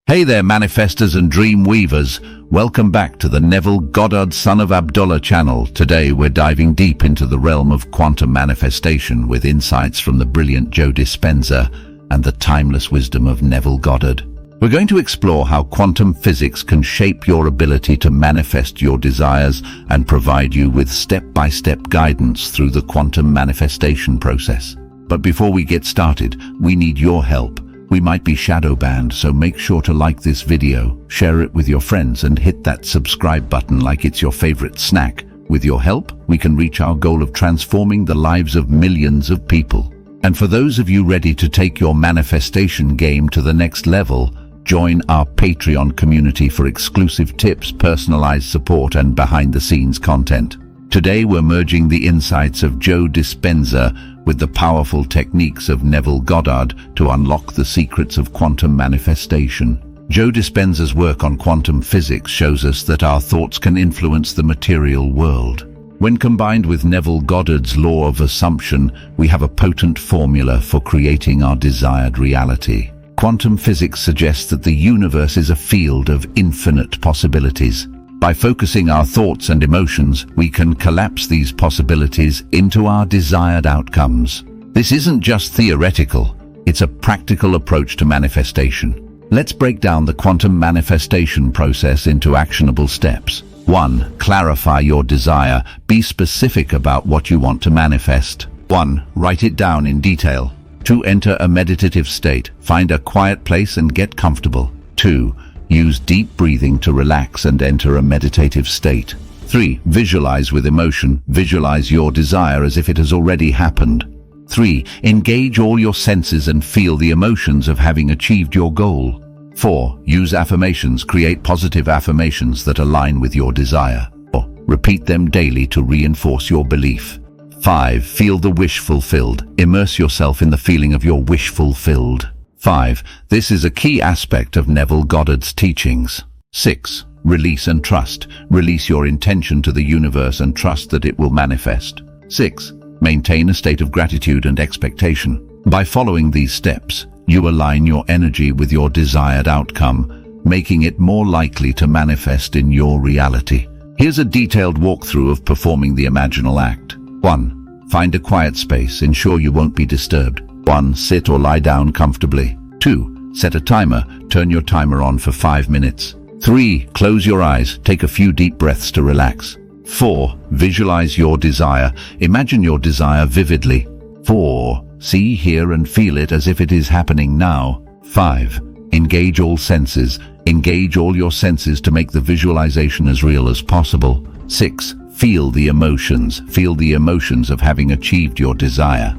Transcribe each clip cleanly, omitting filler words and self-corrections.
Hey there, manifestors and dream weavers. Welcome back to the Neville Goddard, son of Abdullah channel. Today we're diving deep into the realm of quantum manifestation with insights from the brilliant Joe Dispenza and the timeless wisdom of Neville Goddard. We're going to explore how quantum physics can shape your ability to manifest your desires and provide you with step-by-step guidance through the quantum manifestation process. But before we get started, we need your help. We might be shadow banned, so make sure to like this video, share it with your friends, and hit that subscribe button like it's your favorite snack. With your help, we can reach our goal of transforming the lives of millions of people. And for those of you ready to take your manifestation game to the next level, join our Patreon community for exclusive tips, personalized support, and behind-the-scenes content. Today we're merging the insights of Joe Dispenza with the powerful techniques of Neville Goddard to unlock the secrets of quantum manifestation. Joe Dispenza's work on quantum physics shows us that our thoughts can influence the material world. When combined with Neville Goddard's law of assumption, we have a potent formula for creating our desired reality. Quantum physics suggests that the universe is a field of infinite possibilities. By focusing our thoughts and emotions, we can collapse these possibilities into our desired outcomes. This isn't just theoretical, it's a practical approach to manifestation. Let's break down the quantum manifestation process into actionable steps. 1. Clarify your desire. Be specific about what you want to manifest. 1. Write it down in detail. 2. Enter a meditative state. Find a quiet place and get comfortable. 2. Use deep breathing to relax and enter a meditative state. 3. Visualize with emotion. Visualize your desire as if it has already happened. 3. Engage all your senses and feel the emotions of having achieved your goal. 4. Use affirmations. Create positive affirmations that align with your desire. 4. Repeat them daily to reinforce your belief. 5. Feel the wish fulfilled. Immerse yourself in the feeling of your wish fulfilled. 5. This is a key aspect of Neville Goddard's teachings. 6. Release and trust. Release your intention to the universe and trust that it will manifest. 6. Maintain a state of gratitude and expectation. By following these steps, you align your energy with your desired outcome, making it more likely to manifest in your reality. Here's a detailed walkthrough of performing the imaginal act. 1. Find a quiet space. Ensure you won't be disturbed. 1. Sit or lie down comfortably. 2. Set a timer. Turn your timer on for 5 minutes. 3. Close your eyes. Take a few deep breaths to relax. 4. Visualize your desire. Imagine your desire vividly. 4. See, hear, and feel it as if it is happening now. 5. Engage all senses. Engage all your senses to make the visualization as real as possible. 6. Feel the emotions. Feel the emotions of having achieved your desire.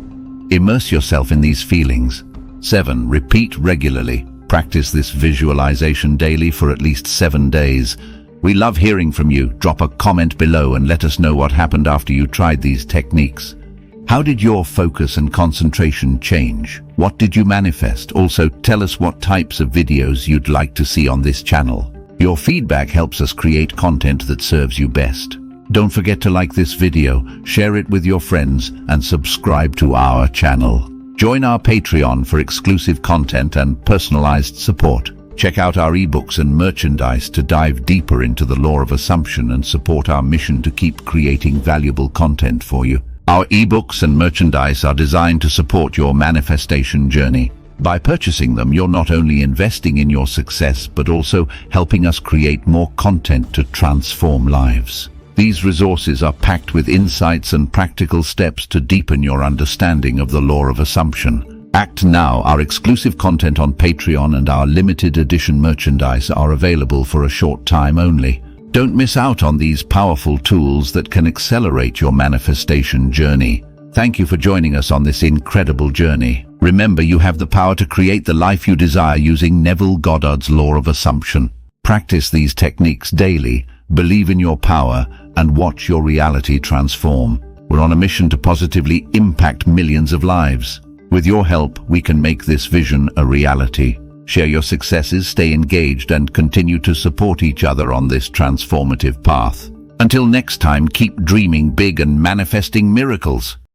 Immerse yourself in these feelings. 7. Repeat regularly. Practice this visualization daily for at least 7 days. We love hearing from you. Drop a comment below and let us know what happened after you tried these techniques. How did your focus and concentration change? What did you manifest? Also, tell us what types of videos you'd like to see on this channel. Your feedback helps us create content that serves you best. Don't forget to like this video, share it with your friends, and subscribe to our channel. Join our Patreon for exclusive content and personalized support. Check out our ebooks and merchandise to dive deeper into the law of assumption and support our mission to keep creating valuable content for you. Our ebooks and merchandise are designed to support your manifestation journey. By purchasing them, you're not only investing in your success, but also helping us create more content to transform lives. These resources are packed with insights and practical steps to deepen your understanding of the law of assumption. Act now. Our exclusive content on Patreon and our limited edition merchandise are available for a short time only. Don't miss out on these powerful tools that can accelerate your manifestation journey. Thank you for joining us on this incredible journey. Remember, you have the power to create the life you desire using Neville Goddard's law of assumption. Practice these techniques daily, believe in your power, and watch your reality transform. We're on a mission to positively impact millions of lives. With your help, we can make this vision a reality. Share your successes, stay engaged, and continue to support each other on this transformative path. Until next time, keep dreaming big and manifesting miracles.